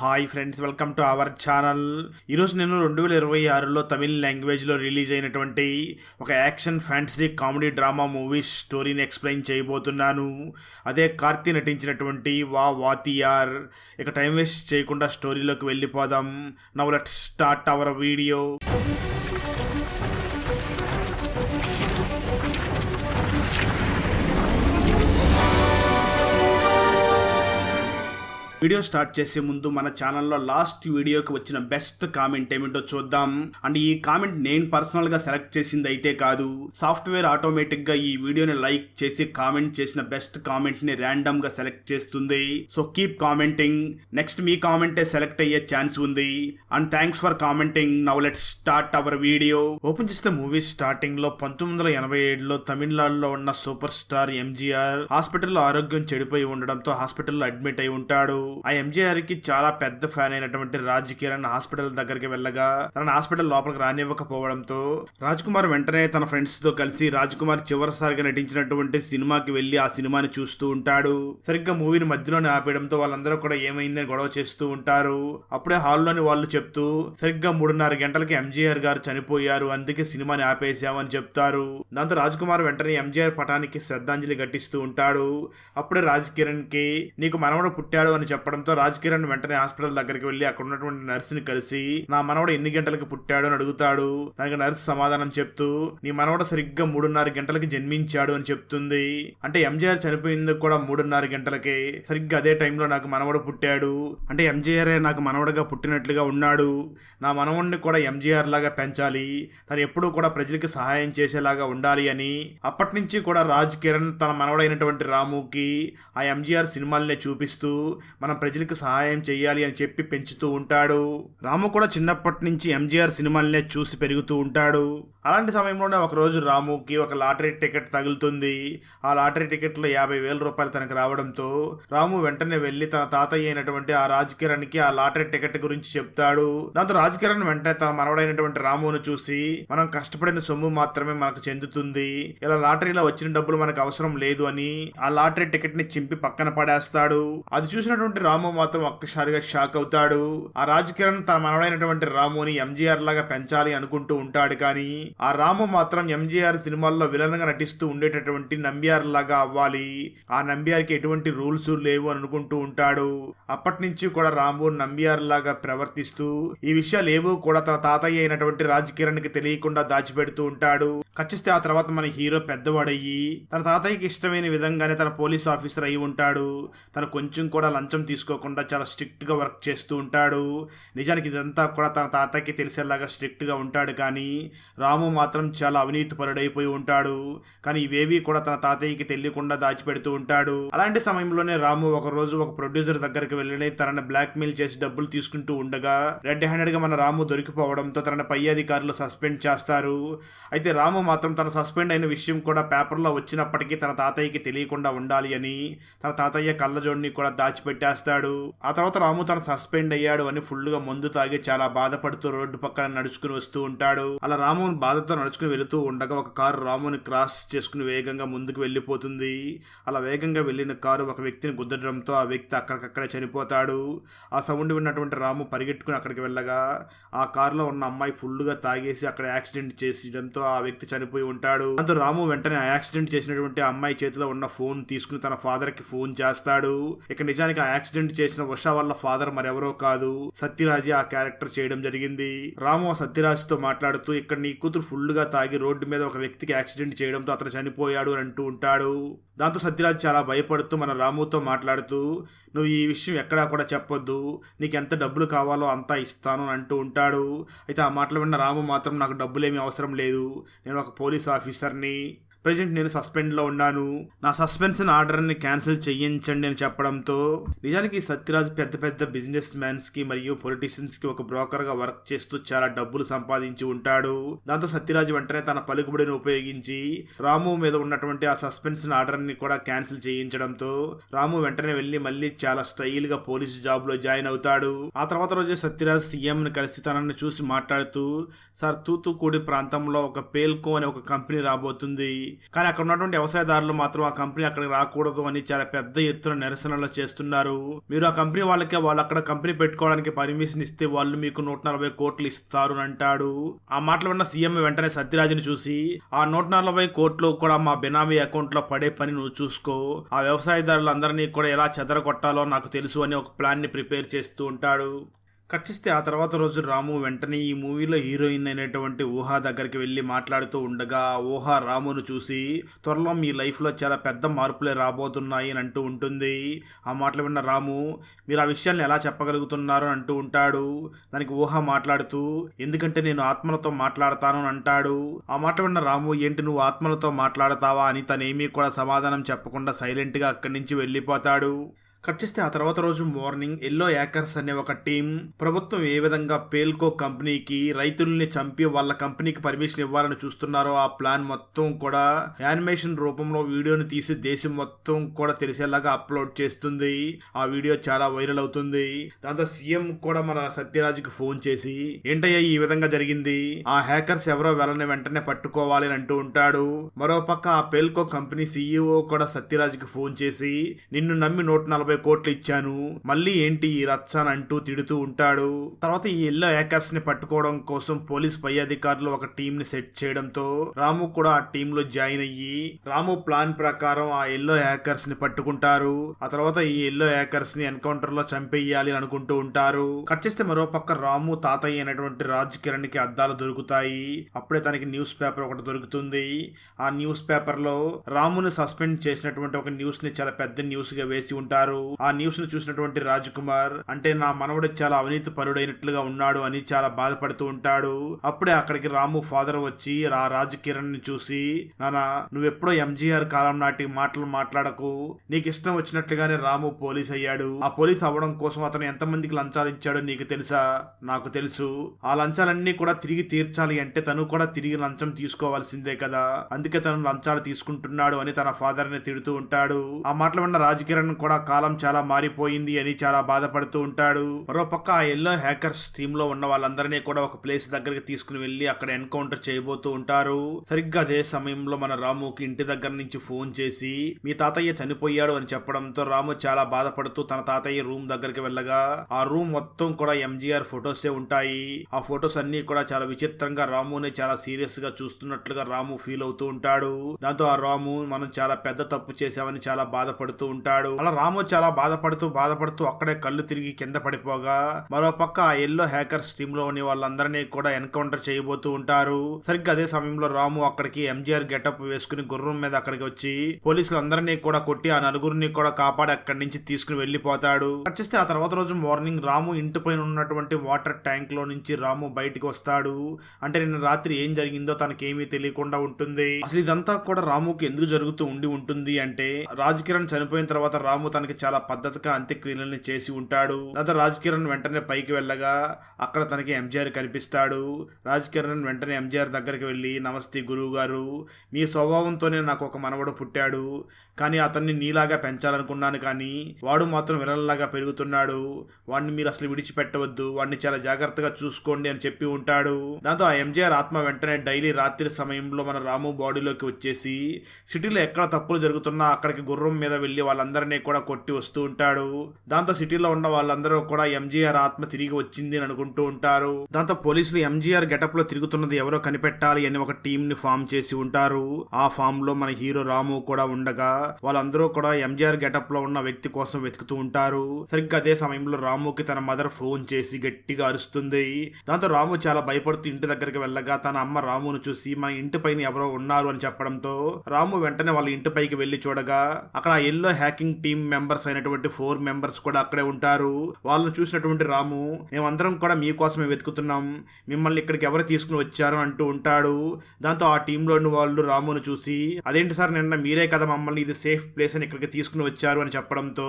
Hi friends, welcome to our channel. ఈరోజు నేను 2026లో తమిళ్ లాంగ్వేజ్లో రిలీజ్ అయినటువంటి ఒక action fantasy comedy drama movie స్టోరీని ఎక్స్ప్లెయిన్ చేయబోతున్నాను. అదే కార్తీ నటించినటువంటి వాతియార్. ఇక టైం వేస్ట్ చేయకుండా స్టోరీలోకి వెళ్ళిపోదాం. Now let's start our video. Video start చేసే ముందు మన ఛానల్లో లాస్ట్ వీడియోకి వచ్చిన బెస్ట్ కామెంట్ ఏమిటో చూద్దాం. అండ్ ఈ కామెంట్ నేను పర్సనల్గా సెలెక్ట్ చేసింది అయితే కాదు, సాఫ్ట్వేర్ ఆటోమేటిక్గా ఈ వీడియోని లైక్ చేసి కామెంట్ చేసిన బెస్ట్ కామెంట్ని ర్యాండమ్గా సెలెక్ట్ చేస్తుంది. So keep commenting. నెక్స్ట్ మీ కామెంటే సెలెక్ట్ అయ్యే ఛాన్స్ ఉంది. And thanks for commenting. Now let's start our video. Open చేస్తే మూవీ స్టార్టింగ్లో 1987లో తమిళనాడులో ఉన్న సూపర్ స్టార్ ఎంజీఆర్ హాస్పిటల్లో ఆరోగ్యం చెడిపోయి ఉండడంతో హాస్పిటల్లో అడ్మిట్ అయి ఉంటాడు. ఆ ఎంజీఆర్ కి చాలా పెద్ద ఫ్యాన్ అయినటువంటి రాజ్ కిరణ్ హాస్పిటల్ దగ్గరికి వెళ్ళగా తన హాస్పిటల్ లోపలికి రానివ్వకపోవడంతో రాజ్ కుమార్ వెంటనే తన ఫ్రెండ్స్ తో కలిసి రాజ్ కుమార్ చివరిసారిగా నటించినటువంటి సినిమాకి వెళ్లి ఆ సినిమాని చూస్తూ ఉంటాడు. సరిగ్గా మూవీని మధ్యలోనే ఆపేయడంతో వాళ్ళందరూ కూడా ఏమైందని గొడవ చేస్తూ ఉంటారు. అప్పుడే హాల్లోని వాళ్ళు చెప్తూ సరిగ్గా 3:30 గంటలకి ఎంజీఆర్ గారు చనిపోయారు, అందుకే సినిమాని ఆపేసామని చెప్తారు. దాంతో రాజ్ కుమార్ వెంటనే ఎంజీఆర్ పటానికి శ్రద్ధాంజలి ఘటిస్తూ ఉంటాడు. అప్పుడే రాజ్ కిరణ్ కి నీకు మనవడు పుట్టాడు అని చెప్పడంతో రాజ్ కిరణ్ వెంటనే హాస్పిటల్ దగ్గరికి వెళ్లి అక్కడ ఉన్నటువంటి నర్సుని కలిసి నా మనవడు ఎన్ని గంటలకి పుట్టాడు అని అడుగుతాడు. దానికి నర్సు సమాధానం చెప్తూ నీ మనవడు సరిగ్గా 3:30 గంటలకి జన్మించాడు అని చెప్తుంది. అంటే ఎంజీఆర్ చనిపోయింది కూడా 3:30 గంటలకే. సరిగ్గా అదే టైంలో నాకు మనవడు పుట్టాడు, అంటే ఎంజీఆర్ నాకు మనవడుగా పుట్టినట్లుగా ఉన్నాడు. నా మనవడిని కూడా ఎంజీఆర్ లాగా పెంచాలి, తను ఎప్పుడూ కూడా ప్రజలకి సహాయం చేసేలాగా ఉండాలి అని అప్పటి నుంచి కూడా రాజ్ కిరణ్ తన మనవడైనటువంటి రాముకి ఆ ఎంజీఆర్ సినిమాలనే చూపిస్తూ మనం ప్రజలకు సహాయం చేయాలి అని చెప్పి పెంచుతూ ఉంటాడు. రాము కూడా చిన్నప్పటి నుంచి ఎంజీఆర్ సినిమాలనే చూసి పెరుగుతూ ఉంటాడు. అలాంటి సమయంలోనే ఒక రోజు రాముకి ఒక లాటరీ టికెట్ తగులుతుంది. ఆ లాటరీ టికెట్లో 50,000 రూపాయలు తనకు రావడంతో రాము వెంటనే వెళ్లి తన తాతయ్య అయినటువంటి ఆ రాజ్ కిరణ్ కి ఆ లాటరీ టికెట్ గురించి చెప్తాడు. దాంతో రాజ్ కిరణ్ వెంటనే తన మనవడైనటువంటి రామును చూసి మనం కష్టపడిన సొమ్ము మాత్రమే మనకు చెందుతుంది, ఇలా లాటరీలో వచ్చిన డబ్బులు మనకు అవసరం లేదు అని ఆ లాటరీ టికెట్ ని చింపి పక్కన పడేస్తాడు. అది చూసినటువంటి రాము మాత్రం ఒక్కసారిగా షాక్ అవుతాడు. ఆ రాజ్ కిరణ్ తన మనవడైనటువంటి రాముని ఎంజీఆర్ లాగా పెంచాలి అనుకుంటూ ఉంటాడు, కానీ ఆ రాము మాత్రం ఎంజీఆర్ సినిమాల్లో విలన్ గా నటిస్తూ ఉండేటటువంటి నంబియార్ లాగా అవ్వాలి, ఆ నంబియార్ కి ఎటువంటి రూల్స్ లేవు అని అనుకుంటూ ఉంటాడు. అప్పటి నుంచి కూడా రాము నంబియార్ లాగా ప్రవర్తిస్తూ ఈ విషయాలు ఏవో కూడా తన తాతయ్య అయినటువంటి రాజ్ కిరణ్ కి తెలియకుండా దాచిపెడుతూ ఉంటాడు. ఖచ్చిస్తే ఆ తర్వాత మన హీరో పెద్దవాడయ్యి తన తాతయ్యకి ఇష్టమైన విధంగానే తన పోలీస్ ఆఫీసర్ అయి ఉంటాడు. తను కొంచెం కూడా లంచం తీసుకోకుండా చాలా స్ట్రిక్ట్ గా వర్క్ చేస్తూ ఉంటాడు. నిజానికి ఇదంతా కూడా తన తాతయ్యకి తెలిసేలాగా స్ట్రిక్ట్ గా ఉంటాడు, కానీ రాము మాత్రం చాలా అవినీతి పరుడైపోయి ఉంటాడు. కానీ ఇవేవి కూడా తన తాతయ్యకి తెలియకుండా దాచిపెడుతూ ఉంటాడు. అలాంటి సమయంలోనే రాము ఒక రోజు ఒక ప్రొడ్యూసర్ దగ్గరికి వెళ్ళి తనని బ్లాక్ మెయిల్ చేసి డబ్బులు తీసుకుంటూ ఉండగా రెడ్ హ్యాండెడ్ గా మన రాము దొరికిపోవడంతో తన పై అధికారులు సస్పెండ్ చేస్తారు. అయితే రాము మాత్రం తన సస్పెండ్ అయిన విషయం కూడా పేపర్లో వచ్చినప్పటికీ తన తాతయ్యకి తెలియకుండా ఉండాలి అని తన తాతయ్య కళ్ళజోడిని కూడా దాచిపెట్టేస్తాడు. ఆ తర్వాత రాము తన సస్పెండ్ అయ్యాడు అని ఫుల్ గా మందు తాగి చాలా బాధపడుతూ రోడ్డు పక్కన నడుచుకుని వస్తూ ఉంటాడు. అలా రాము బాధతో నడుచుకుని వెళుతూ ఉండగా ఒక కారు రాముని క్రాస్ చేసుకుని వేగంగా ముందుకు వెళ్ళిపోతుంది. అలా వేగంగా వెళ్లిన కారు ఒక వ్యక్తిని గుద్దడంతో ఆ వ్యక్తి అక్కడికక్కడే చనిపోతాడు. ఆ సౌండ్ విన్నటువంటి రాము పరిగెట్టుకుని అక్కడికి వెళ్ళగా ఆ కారులో ఉన్న అమ్మాయి ఫుల్ గా తాగేసి అక్కడ యాక్సిడెంట్ చేసడంతో ఆ వ్యక్తి చనిపోయి ఉంటాడు. దాంతో రాము వెంటనే ఆ యాక్సిడెంట్ చేసినటువంటి అమ్మాయి చేతిలో ఉన్న ఫోన్ తీసుకుని తన ఫాదర్ కి ఫోన్ చేస్తాడు. ఇక నిజానికి ఆ యాక్సిడెంట్ చేసిన ఉషా వాళ్ళ ఫాదర్ మరెవరో కాదు, సత్యరాజే ఆ క్యారెక్టర్ చేయడం జరిగింది. రాము ఆ సత్యరాజ్తో మాట్లాడుతూ ఇక్కడ నీ కూతురు ఫుల్ గా తాగి రోడ్డు మీద ఒక వ్యక్తికి యాక్సిడెంట్ చేయడంతో అతను చనిపోయాడు అని అంటూ ఉంటాడు. దాంతో సత్యరాజ్ చాలా భయపడుతూ మన రాముతో మాట్లాడుతూ నువ్వు ఈ విషయం ఎక్కడా కూడా చెప్పొద్దు, నీకు ఎంత డబ్బులు కావాలో అంతా ఇస్తాను అని అంటూ ఉంటాడు. అయితే ఆ మాటలు విన్న రాము మాత్రం నాకు డబ్బులేమీ అవసరం లేదు, నేను ఒక పోలీస్ ఆఫీసర్ని, ప్రజెంట్ నేను సస్పెండ్లో ఉన్నాను, నా సస్పెన్షన్ ఆర్డర్ని క్యాన్సిల్ చేయించండి అని చెప్పడంతో నిజానికి సత్యరాజ్ పెద్ద పెద్ద బిజినెస్ మ్యాన్స్కి మరియు పొలిటీషియన్స్కి ఒక బ్రోకర్గా వర్క్ చేస్తూ చాలా డబ్బులు సంపాదించి ఉంటాడు. దాంతో సత్యరాజ్ వెంటనే తన పలుకుబడిని ఉపయోగించి రాము మీద ఉన్నటువంటి ఆ సస్పెన్షన్ ఆర్డర్ని కూడా క్యాన్సిల్ చేయించడంతో రాము వెంటనే వెళ్ళి మళ్ళీ చాలా స్టైల్గా పోలీసు జాబ్లో జాయిన్ అవుతాడు. ఆ తర్వాత రోజే సత్యరాజ్ సీఎంని కలిసి తనని చూసి మాట్లాడుతూ సార్ తూతుకూడి ప్రాంతంలో ఒక పేల్కో అనే ఒక కంపెనీ రాబోతుంది, కానీ అక్కడ ఉన్నటువంటి వ్యవసాయదారులు మాత్రం ఆ కంపెనీ అక్కడికి రాకూడదు అని చాలా పెద్ద ఎత్తున నిరసనలు చేస్తున్నారు. మీరు ఆ కంపెనీ వాళ్ళకి వాళ్ళు అక్కడ కంపెనీ పెట్టుకోవడానికి పర్మిషన్ ఇస్తే వాళ్ళు మీకు 140 కోట్లు ఇస్తారు అని అంటాడు. ఆ మాటలు విన్న సీఎం వెంటనే సత్యరాజ్ని చూసి, ఆ 140 కోట్లు కూడా మా బినామీ అకౌంట్ లో పడే పని నువ్వు చూసుకో, ఆ వ్యవసాయదారులందరినీ కూడా ఎలా చెదరగొట్టాలో నాకు తెలుసు అని ఒక ప్లాన్ ని ప్రిపేర్ చేస్తూ ఉంటాడు. కట్ చేస్తే ఆ తర్వాత రోజు రాము వెంటనే ఈ మూవీలో హీరోయిన్ అయినటువంటి ఊహా దగ్గరికి వెళ్ళి మాట్లాడుతూ ఉండగా ఊహా రామును చూసి త్వరలో మీ లైఫ్లో చాలా పెద్ద మార్పులే రాబోతున్నాయి అని అంటూ ఉంటుంది. ఆ మాటలు విన్న రాము, మీరు ఆ విషయాన్ని ఎలా చెప్పగలుగుతున్నారు అని అంటూ ఉంటాడు. దానికి ఊహా మాట్లాడుతూ, ఎందుకంటే నేను ఆత్మలతో మాట్లాడతాను అని అంటాడు. ఆ మాట విన్న రాము, ఏంటి నువ్వు ఆత్మలతో మాట్లాడతావా అని తనేమీ కూడా సమాధానం చెప్పకుండా సైలెంట్గా అక్కడి నుంచి వెళ్ళిపోతాడు. కట్ చేస్తే ఆ తర్వాత రోజు మార్నింగ్ ఎల్లో యాకర్స్ అనే ఒక టీం ప్రభుత్వం ఏ విధంగా పేల్కో కంపెనీకి రైతుల్ని చంపి వాళ్ళ కంపెనీకి పర్మిషన్ ఇవ్వాలని చూస్తున్నారో ఆ ప్లాన్ మొత్తం కూడా యానిమేషన్ రూపంలో వీడియోని తీసి దేశం మొత్తం కూడా తెలిసేలాగా అప్లోడ్ చేస్తుంది. ఆ వీడియో చాలా వైరల్ అవుతుంది. దాంతో సీఎం కూడా మన సత్యరాజ్కి ఫోన్ చేసి, ఏంటయ్యా ఈ విధంగా జరిగింది, ఆ హ్యాకర్స్ ఎవరో వెళ్ళని వెంటనే పట్టుకోవాలి అని అంటూ ఉంటాడు. మరోపక్క ఆ పేల్కో కంపెనీ సీఈఓ కూడా సత్యరాజ్కి ఫోన్ చేసి, నిన్ను నమ్మి 140 కోట్లు ఇచ్చాను, మళ్ళీ ఏంటి ఈ రచ్చ అని అంటూ తిడుతూ ఉంటాడు. తర్వాత ఈ ఎల్లో హ్యాకర్స్ ని పట్టుకోవడం కోసం పోలీస్ పై అధికారులు ఒక టీం ని సెట్ చేయడంతో రాము కూడా ఆ టీమ్ లో జాయిన్ అయ్యి రాము ప్లాన్ ప్రకారం ఆ ఎల్లో హ్యాకర్స్ ని పట్టుకుంటారు. ఆ తర్వాత ఈ ఎల్లో హ్యాకర్స్ ని ఎన్కౌంటర్ లో చంపేయాలి అనుకుంటూ ఉంటారు. కట్ చేస్తే మరో పక్క రాము తాతయ్య అయినటువంటి రాజ్ కిరణ్ కి అద్దాలు దొరుకుతాయి. అప్పుడే తనకి న్యూస్ పేపర్ ఒకటి దొరుకుతుంది. ఆ న్యూస్ పేపర్ లో రాముని సస్పెండ్ చేసినటువంటి ఒక న్యూస్ ని చాలా పెద్ద న్యూస్ గా వేసి ఉంటారు. ఆ న్యూస్ ను చూసినటువంటి రాజ్ కుమార్, అంటే నా మనవడు చాలా అవినీతి పరుడైనట్లుగా ఉన్నాడు అని చాలా బాధపడుతూ ఉంటాడు. అప్పుడే అక్కడికి రాము ఫాదర్ వచ్చి ఆ రాజ్ కిరణ్ ని చూసి, నానా నువ్వెప్పుడో ఎంజీఆర్ కాలం నాటి మాటలు మాట్లాడకు, నీకు ఇష్టం వచ్చినట్లుగానే రాము పోలీస్ అయ్యాడు. ఆ పోలీస్ అవ్వడం కోసం అతను ఎంతమందికి లంచాలు ఇచ్చాడో నీకు తెలుసా? నాకు తెలుసు. ఆ లంచాలన్నీ కూడా తిరిగి తీర్చాలి అంటే తను కూడా తిరిగి లంచం తీసుకోవాల్సిందే కదా, అందుకే తను లంచాలు తీసుకుంటున్నాడు అని తన ఫాదర్ ని తిడుతూ ఉంటాడు. ఆ మాటలు విన్న రాజ్ కిరణ్ కూడా కాలం చాలా మారిపోయింది అని చాలా బాధపడుతూ ఉంటాడు. మరోపక్క ఆ ఎల్లో హ్యాకర్స్ టీమ్ లో ఉన్న వాళ్ళందరినీ కూడా ఒక ప్లేస్ దగ్గరికి తీసుకుని వెళ్లి అక్కడ ఎన్కౌంటర్ చేయబోతూ ఉంటారు. సరిగ్గా అదే సమయంలో మన రాముకి ఇంటి దగ్గర నుంచి ఫోన్ చేసి మీ తాతయ్య చనిపోయాడు అని చెప్పడంతో రాము చాలా బాధపడుతూ తన తాతయ్య రూమ్ దగ్గరికి వెళ్ళగా ఆ రూమ్ మొత్తం కూడా ఎంజీఆర్ ఫొటోసే ఉంటాయి. ఆ ఫొటోస్ అన్ని కూడా చాలా విచిత్రంగా రాముని చాలా సీరియస్ గా చూస్తున్నట్లుగా రాము ఫీల్ అవుతూ ఉంటాడు. దాంతో ఆ రాము మనం చాలా పెద్ద తప్పు చేశామని చాలా బాధపడుతూ ఉంటాడు. అలా రాము చాలా బాధపడుతూ అక్కడే కళ్ళు తిరిగి కింద పడిపోగా మరోపక్క ఆ ఎల్లో హ్యాకర్స్ టీమ్ లో ఉన్న వాళ్ళందరినీ కూడా ఎన్కౌంటర్ చేయబోతూ ఉంటారు. సరిగ్గా అదే సమయంలో రాము అక్కడికి ఎంజీఆర్ గెటప్ వేసుకుని గుర్రం మీద అక్కడికి వచ్చి పోలీసులందరినీ కూడా కొట్టి ఆ నలుగురిని కూడా కాపాడి అక్కడి నుంచి తీసుకుని వెళ్లిపోతాడు. వచ్చేస్తే ఆ తర్వాత రోజు మార్నింగ్ రాము ఇంటి పైన ఉన్నటువంటి వాటర్ ట్యాంక్ లో నుంచి రాము బయటికి వస్తాడు. అంటే నిన్న రాత్రి ఏం జరిగిందో తనకేమీ తెలియకుండా ఉంటుంది. అసలు ఇదంతా కూడా రాముకి ఎందుకు జరుగుతూ ఉంటుంది అంటే రాజ్ కిరణ్ చనిపోయిన తర్వాత రాము తనకి చాలా పద్ధతిగా అంత్యక్రియలని చేసి ఉంటాడు. దాంతో రాజ్ కిరణ్ వెంటనే పైకి వెళ్ళగా అక్కడ తనకి ఎంజీఆర్ కనిపిస్తాడు. రాజ్ కిరణ్ వెంటనే ఎంజీఆర్ దగ్గరికి వెళ్ళి, నమస్తే గురువు గారు, మీ స్వభావంతోనే నాకు ఒక మనవడు పుట్టాడు, కానీ అతన్ని నీలాగా పెంచాలనుకున్నాను, కానీ వాడు మాత్రం విలన్లాగా పెరుగుతున్నాడు, వాడిని మీరు అసలు విడిచిపెట్టవద్దు, వాడిని చాలా జాగ్రత్తగా చూసుకోండి అని చెప్పి ఉంటాడు. దాంతో ఆ ఎంజీఆర్ ఆత్మ వెంటనే డైలీ రాత్రి సమయంలో మన రాము బాడీలోకి వచ్చేసి సిటీలో ఎక్కడ తప్పులు జరుగుతున్నా అక్కడికి గుర్రం మీద వెళ్ళి వాళ్ళందరినీ కూడా కొట్టి వస్తూ ఉంటాడు. దాంతో సిటీలో ఉన్న వాళ్ళందరూ కూడా ఎంజీఆర్ ఆత్మ తిరిగి వచ్చింది అని అనుకుంటూ ఉంటారు. దాంతో పోలీసులు ఎంజీఆర్ గెటప్ లో తిరుగుతున్నది ఎవరో కనిపెట్టాలి అని ఒక టీం ని ఫామ్ చేసి ఉంటారు. ఆ ఫామ్ లో మన హీరో రాము కూడా ఉండగా వాళ్ళందరూ కూడా ఎంజీఆర్ గెటప్ లో ఉన్న వ్యక్తి కోసం వెతుకుతూ ఉంటారు. సరిగ్గా అదే సమయంలో రాముకి తన మదర్ ఫోన్ చేసి గట్టిగా అరుస్తుంది. దాంతో రాము చాలా భయపడుతూ ఇంటి దగ్గరికి వెళ్ళగా తన అమ్మ రామును చూసి మన ఇంటి పైన ఎవరో ఉన్నారు అని చెప్పడంతో రాము వెంటనే వాళ్ళ ఇంటి పైకి వెళ్లి చూడగా అక్కడ ఎల్లో హ్యాకింగ్ టీమ్ మెంబర్స్ అయినటువంటి 4 మెంబర్స్ కూడా అక్కడే ఉంటారు. వాళ్ళని చూసినటువంటి రాము, మేమందరం కూడా మీకోసమే వెతుకుతున్నాం, మిమ్మల్ని ఇక్కడికి ఎవరు తీసుకుని వచ్చారు అంటూ ఉంటాడు. దాంతో ఆ టీంలోని వాళ్ళు రామును చూసి, అదేంటి సార్ నిన్న మీరే కదా మమ్మల్ని ఇది సేఫ్ ప్లేస్ అని ఇక్కడికి తీసుకుని వచ్చారు అని చెప్పడంతో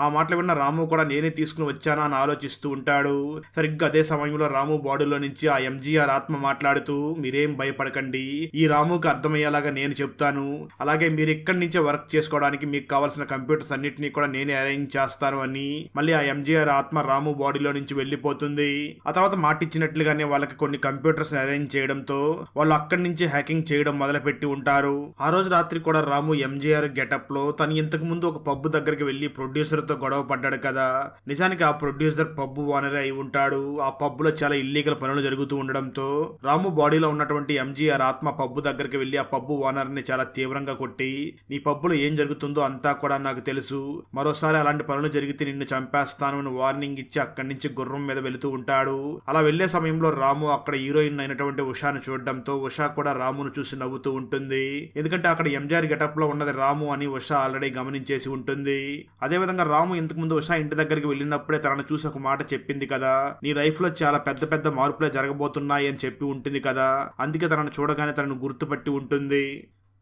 ఆ మాటలు విన్న రాము కూడా నేనే తీసుకుని వచ్చానా అని ఆలోచిస్తూ ఉంటాడు. సరిగ్గా అదే సమయంలో రాము బాడీలో నుంచి ఆ ఎంజీఆర్ ఆత్మ మాట్లాడుతూ, మీరేం భయపడకండి, ఈ రాముకి అర్థమయ్యేలాగా నేను చెప్తాను, అలాగే మీరు ఇక్కడి నుంచే వర్క్ చేసుకోవడానికి మీకు కావాల్సిన కంప్యూటర్స్ అన్నిటినీ కూడా కూడా నేనే అరేంజ్ చేస్తాను అని మళ్ళీ ఆ ఎంజీఆర్ ఆత్మ రాము బాడీలో నుంచి వెళ్లిపోతుంది. ఆ తర్వాత మాటిచ్చినట్లుగానే వాళ్ళకి కొన్ని కంప్యూటర్స్ అరేంజ్ చేయడంతో వాళ్ళు అక్కడి నుంచి హ్యాకింగ్ చేయడం మొదలుపెట్టి ఉంటారు. ఆ రోజు రాత్రి కూడా రాము ఎంజీఆర్ గెటప్ లో తను ఇంతకు ముందు ఒక పబ్బు దగ్గరికి వెళ్లి ప్రొడ్యూసర్ తో గొడవ పడ్డాడు కదా. నిజానికి ఆ ప్రొడ్యూసర్ పబ్బు ఓనర్ అయి ఉంటాడు. ఆ పబ్బులో చాలా ఇల్లీగల్ పనులు జరుగుతూ ఉండడంతో రాము బాడీలో ఉన్నటువంటి ఎంజీఆర్ ఆత్మ పబ్బు దగ్గరికి వెళ్లి ఆ పబ్బు ఓనర్ ని చాలా తీవ్రంగా కొట్టి, నీ పబ్బులో ఏం జరుగుతుందో అంతా కూడా నాకు తెలుసు, మరోసారి అలాంటి పనులు జరిగితే నిన్ను చంపేస్తాను అని వార్నింగ్ ఇచ్చి అక్కడి నుంచి గుర్రం మీద వెళుతూ ఉంటాడు. అలా వెళ్లే సమయంలో రాము అక్కడ హీరోయిన్ అయినటువంటి ఉషాను చూడడంతో ఉషా కూడా రామును చూసి నవ్వుతూ ఉంటుంది. ఎందుకంటే అక్కడ ఎంజీఆర్ గెటప్ లో ఉన్నది రాము అని ఉషా ఆల్రెడీ గమనించేసి ఉంటుంది. అదే విధంగా రాము ఇంతకు ముందు ఉషా ఇంటి దగ్గరికి వెళ్ళినప్పుడే తనను చూసి ఒక మాట చెప్పింది కదా, నీ లైఫ్ లో చాలా పెద్ద పెద్ద మార్పులే జరగబోతున్నాయి అని చెప్పి ఉంటుంది కదా, అందుకే తనను చూడగానే తనను గుర్తుపట్టి ఉంటుంది.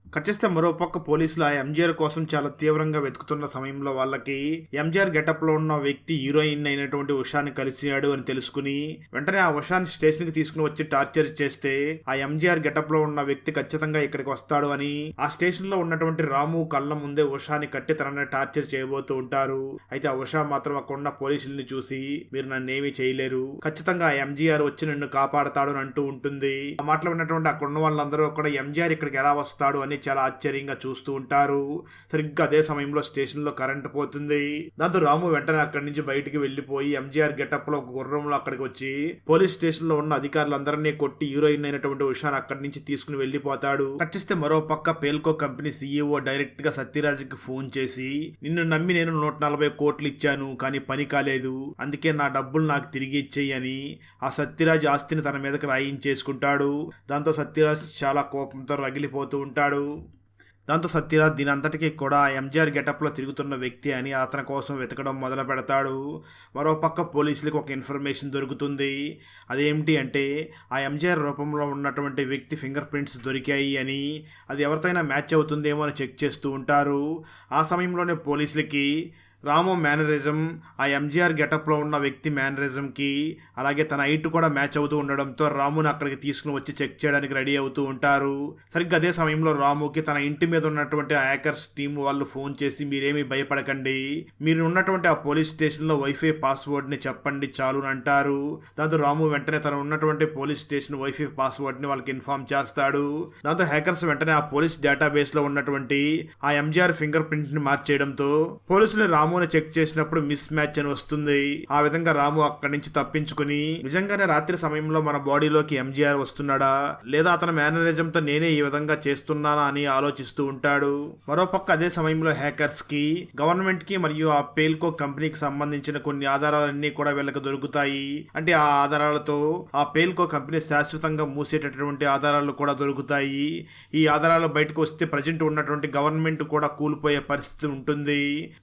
కట్ చేస్తే మరో పక్క పోలీసులు ఆ ఎంజీఆర్ కోసం చాలా తీవ్రంగా వెతుకుతున్న సమయంలో వాళ్ళకి ఎంజీఆర్ గెటప్ లో ఉన్న వ్యక్తి హీరోయిన్ అయినటువంటి ఉషాని కలిసాడు అని తెలుసుకుని వెంటనే ఆ ఉషాని స్టేషన్ కి తీసుకుని వచ్చి టార్చర్ చేస్తే ఆ ఎంజీఆర్ గెటప్ లో ఉన్న వ్యక్తి ఖచ్చితంగా ఇక్కడికి వస్తాడు అని ఆ స్టేషన్ లో ఉన్నటువంటి రాము కళ్ళ ముందే ఉషాని కట్టి తనని టార్చర్ చేయబోతూ ఉంటారు. అయితే ఆ ఉషా మాత్రం అక్కడ ఉన్న పోలీసుల్ని చూసి మీరు నన్నేమీ చేయలేరు, ఖచ్చితంగా ఆ ఎంజీఆర్ వచ్చి నన్ను కాపాడతాడు అని అంటూ ఉంటుంది. ఆ మాటలు విన్నటువంటి అక్కడ ఉన్న వాళ్ళందరూ కూడా ఎంజీఆర్ ఇక్కడికి ఎలా వస్తాడు అని చాలా ఆశ్చర్యంగా చూస్తూ ఉంటారు. సరిగ్గా అదే సమయంలో స్టేషన్ లో కరెంట్ పోతుంది. దాంతో రాము వెంటనే అక్కడి నుంచి బయటికి వెళ్లిపోయి ఎంజీఆర్ గెటప్ లో ఒక గుర్రంలో అక్కడికి వచ్చి పోలీస్ స్టేషన్ లో ఉన్న అధికారులందరినీ కొట్టి హీరోయిన్ అయినటువంటి ఉషాను అక్కడి నుంచి తీసుకుని వెళ్లిపోతాడు. కట్ చేస్తే మరో పక్క పేల్కో కంపెనీ సీఈఓ డైరెక్ట్ గా సత్యరాజ్కి ఫోన్ చేసి, నిన్ను నమ్మి నేను 140 కోట్లు ఇచ్చాను కానీ పని కాలేదు, అందుకే నా డబ్బులు నాకు తిరిగి ఇచ్చేయి అని ఆ సత్యరాజ్ ఆస్తిని తన మీదకి రాయించేసుకుంటాడు. దాంతో సత్యరాజ్ చాలా కోపంతో రగిలిపోతూ ఉంటాడు. దాంతో సత్యరాజ్ దీని అంతటికీ కూడా ఎంజీఆర్ గెటప్ లో తిరుగుతున్న వ్యక్తి అని అతని కోసం వెతకడం మొదలు పెడతాడు. మరోపక్క పోలీసులకు ఒక ఇన్ఫర్మేషన్ దొరుకుతుంది. అదేమిటి అంటే ఆ ఎంజీఆర్ రూపంలో ఉన్నటువంటి వ్యక్తి ఫింగర్ ప్రింట్స్ దొరికాయి అని, అది ఎవరితోనైనా మ్యాచ్ అవుతుందేమో అని చెక్ చేస్తూ ఉంటారు. ఆ సమయంలోనే పోలీసులకి రాము మేనరిజం ఆ ఎంజీఆర్ గెటప్లో ఉన్న వ్యక్తి మేనరిజంకి అలాగే తన హైట్ కూడా మ్యాచ్ అవుతూ ఉండడంతో రాముని అక్కడికి తీసుకుని వచ్చి చెక్ చేయడానికి రెడీ అవుతూ ఉంటారు. సరిగ్గా అదే సమయంలో రాముకి తన ఇంటి మీద ఉన్నటువంటి హ్యాకర్స్ టీం వాళ్ళు ఫోన్ చేసి, మీరేమీ భయపడకండి, మీరు ఉన్నటువంటి ఆ పోలీస్ స్టేషన్లో వైఫై పాస్వర్డ్ని చెప్పండి చాలు అని అంటారు. దాంతో రాము వెంటనే తను ఉన్నటువంటి పోలీస్ స్టేషన్ వైఫై పాస్వర్డ్ని వాళ్ళకి ఇన్ఫార్మ్ చేస్తాడు. దాంతో హ్యాకర్స్ వెంటనే ఆ పోలీస్ డేటాబేస్లో ఉన్నటువంటి ఆ ఎంజీఆర్ ఫింగర్ ప్రింట్ని మార్చేయడంతో పోలీసులు రాముని చెక్ చేసినప్పుడు మిస్ మ్యాచ్ అని వస్తుంది. ఆ విధంగా రాము అక్కడి నుంచి తప్పించుకుని నిజంగానే రాత్రి సమయంలో మన బాడీలోకి ఎంజీఆర్ వస్తున్నాడా లేదా అతని మేనరిజంతో నేనే ఈ విధంగా చేస్తున్నానా అని ఆలోచిస్తూ ఉంటాడు. మరోపక్క అదే సమయంలో హ్యాకర్స్ కి గవర్నమెంట్ కి మరియు ఆ పేల్కో కంపెనీకి సంబంధించిన కొన్ని ఆధారాలన్నీ కూడా వీళ్ళకి దొరుకుతాయి. అంటే ఆ ఆధారాలతో ఆ పేల్కో కంపెనీ శాశ్వతంగా మూసేటటువంటి ఆధారాలు కూడా దొరుకుతాయి. ఈ ఆధారాలు బయటకు వస్తే ప్రజెంట్ ఉన్నటువంటి గవర్నమెంట్ కూడా కూలిపోయే పరిస్థితి ఉంటుంది.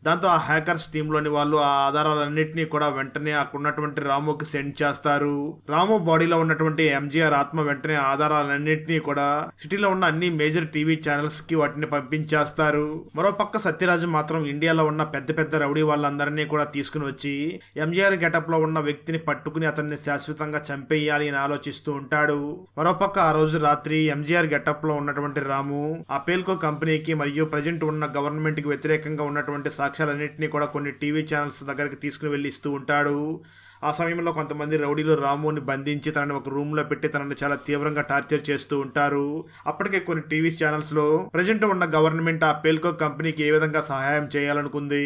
దాంతో ఆ హ్యాకర్స్ టీంలోని వాళ్ళు ఆ ఆధారాలన్నింటినీ కూడా వెంటనే అక్కడ ఉన్నటువంటి రాముకి సెండ్ చేస్తారు. రాము బాడీలో ఉన్నటువంటి ఎంజీఆర్ ఆత్మ వెంటనే ఆధారాలన్నింటినీ కూడా సిటీలో ఉన్న అన్ని మేజర్ టీవీ ఛానల్స్ కి వాటిని పంపించేస్తారు. మరోపక్క సత్యరాజు మాత్రం ఇండియాలో ఉన్న పెద్ద పెద్ద రౌడీ వాళ్ళందరినీ కూడా తీసుకుని వచ్చి ఎంజీఆర్ గెటప్ లో ఉన్న వ్యక్తిని పట్టుకుని అతన్ని శాశ్వతంగా చంపేయాలి అని ఆలోచిస్తూ ఉంటాడు. మరోపక్క ఆ రోజు రాత్రి ఎంజీఆర్ గెటప్ లో ఉన్నటువంటి రాము ఆ పేల్కో కంపెనీకి మరియు ప్రజెంట్ ఉన్న గవర్నమెంట్ కి వ్యతిరేకంగా ఉన్నటువంటి సాక్ష్యాలన్నింటినీ కూడా కొన్ని టీవీ ఛానల్స్ దగ్గరికి తీసుకుని వెళ్ళి ఇస్తూ ఉంటాడు. ఆ సమయంలో కొంతమంది రౌడీలు రాముని బంధించి తనని ఒక రూమ్ లో పెట్టి తనని చాలా తీవ్రంగా టార్చర్ చేస్తూ ఉంటారు. అప్పటికే కొన్ని టీవీ ఛానల్స్ లో ప్రజెంట్ ఉన్న గవర్నమెంట్ ఆ పేల్కో కంపెనీకి ఏ విధంగా సహాయం చేయాలనుకుంది,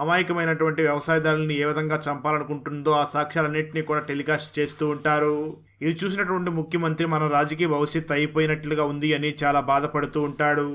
అమాయకమైనటువంటి వ్యవసాయదారులను ఏ విధంగా చంపాలనుకుంటుందో ఆ సాక్ష్యాలన్నింటినీ కూడా టెలికాస్ట్ చేస్తూ ఉంటారు. ఇది చూసినటువంటి ముఖ్యమంత్రి మన రాజకీయ భవిష్యత్తు అయిపోయినట్లుగా ఉంది అని చాలా బాధపడుతూ ఉంటాడు.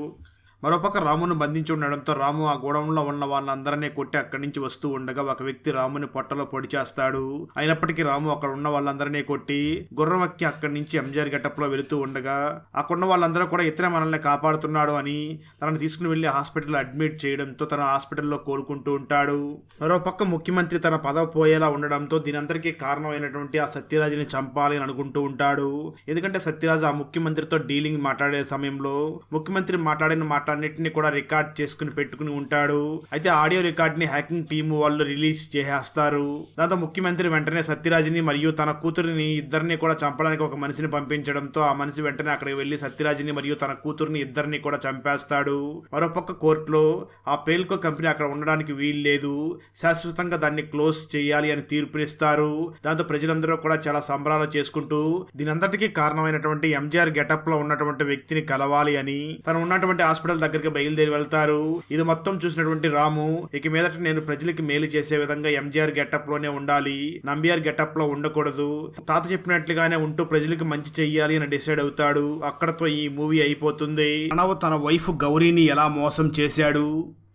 మరోపక్క రామును బంధించి ఉండడంతో రాము ఆ గోడౌన్లో ఉన్న వాళ్ళందరినీ కొట్టి అక్కడి నుంచి వస్తూ ఉండగా ఒక వ్యక్తి రాముని పొట్టలో పొడి చేస్తాడు. అయినప్పటికీ రాము అక్కడ ఉన్న వాళ్ళందరినీ కొట్టి గుర్రం ఎక్కి అక్కడి నుంచి ఎంజీఆర్ గెటప్ లో వెళుతూ ఉండగా అక్కడున్న వాళ్ళందరూ కూడా ఇతనే మనల్ని కాపాడుతున్నాడు అని తనని తీసుకుని వెళ్లి హాస్పిటల్ అడ్మిట్ చేయడంతో తన హాస్పిటల్లో కోలుకుంటూ ఉంటాడు. మరోపక్క ముఖ్యమంత్రి తన పదవి పోయేలా ఉండడంతో దీనంతరికీ కారణమైనటువంటి ఆ సత్యరాజుని చంపాలి అని అనుకుంటూ ఉంటాడు. ఎందుకంటే సత్యరాజు ఆ ముఖ్యమంత్రితో డీలింగ్ మాట్లాడే సమయంలో ముఖ్యమంత్రి మాట్లాడిన మాట వాటన్నిటిని కూడా రికార్డ్ చేసుకుని పెట్టుకుని ఉంటాడు. అయితే ఆడియో రికార్డ్ ని హ్యాకింగ్ టీమ్ వాళ్ళు రిలీజ్ చేసేస్తారు. దాంతో ముఖ్యమంత్రి వెంటనే సత్యరాజ్ని మరియు తన కూతురిని ఇద్దరిని కూడా చంపడానికి ఒక మనిషిని పంపించడంతో ఆ మనిషి వెంటనే అక్కడికి వెళ్లి సత్యరాజ్ని మరియు తన కూతురిని ఇద్దరిని కూడా చంపేస్తాడు. మరోపక్క కోర్టులో ఆ పేల్కో కంపెనీ అక్కడ ఉండడానికి వీలు లేదు, శాశ్వతంగా దాన్ని క్లోజ్ చేయాలి అని తీర్పునిస్తారు. దాంతో ప్రజలందరూ కూడా చాలా సంబరాలు చేసుకుంటూ దీనంతటికీ కారణమైనటువంటి ఎంజీఆర్ గెటప్ లో ఉన్నటువంటి వ్యక్తిని కలవాలి అని తను ఉన్నటువంటి హాస్పిటల్ దగ్గరికి బయలుదేరి వెళ్తారు. ఇది మొత్తం చూసినటువంటి రాము ఇక మీదట నేను ప్రజలకి మేలు చేసే విధంగా ఎంజీఆర్ గెటప్ లోనే ఉండాలి, నంబియార్ గెటప్ లో ఉండకూడదు, తాత చెప్పినట్లుగానే ఉంటూ ప్రజలకు మంచి చెయ్యాలి అని డిసైడ్ అవుతాడు. అక్కడతో ఈ మూవీ అయిపోతుంది. ప్రణవ్ తన వైఫ్ గౌరీని ఎలా మోసం చేశాడు,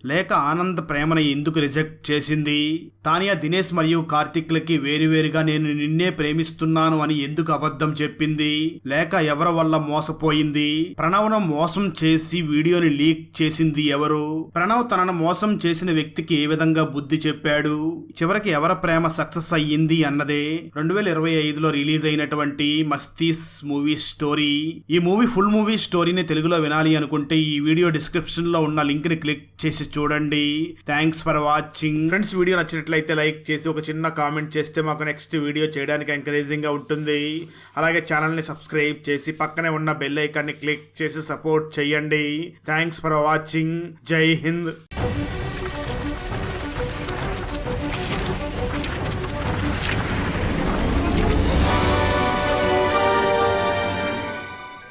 లేక ఆనంద్ ప్రేమని ఎందుకు రిజెక్ట్ చేసింది, తానియా దినేష్ మరియు కార్తిక్లకి వేరువేరుగా నేను నిన్నే ప్రేమిస్తున్నాను అని ఎందుకు అబద్ధం చెప్పింది, లేక ఎవరి వల్ల మోసపోయింది, ప్రణవ్ను మోసం చేసి వీడియోని లీక్ చేసింది ఎవరు, ప్రణవ్ తనను మోసం చేసిన వ్యక్తికి ఏ విధంగా బుద్ధి చెప్పాడు, చివరికి ఎవరి ప్రేమ సక్సెస్ అయ్యింది అన్నదే 2025లో రిలీజ్ అయినటువంటి మస్తీస్ మూవీ స్టోరీ. ఈ మూవీ ఫుల్ మూవీ స్టోరీని తెలుగులో వినాలి అనుకుంటే ఈ వీడియో డిస్క్రిప్షన్ లో ఉన్న లింక్ ని క్లిక్ చేసి చూడండి. Thanks for watching friends. Video నచ్చినట్లయితే లైక్ చేసి ఒక చిన్న కామెంట్ చేస్తే మాకు నెక్స్ట్ వీడియో చేయడానికి ఎంకరేజింగ్ గా ఉంటుంది. అలాగే ఛానల్ ని సబ్స్క్రైబ్ చేసి పక్కనే ఉన్న బెల్ ఐకాన్ ని క్లిక్ చేసి సపోర్ట్ చేయండి. Thanks for watching. జై హింద్.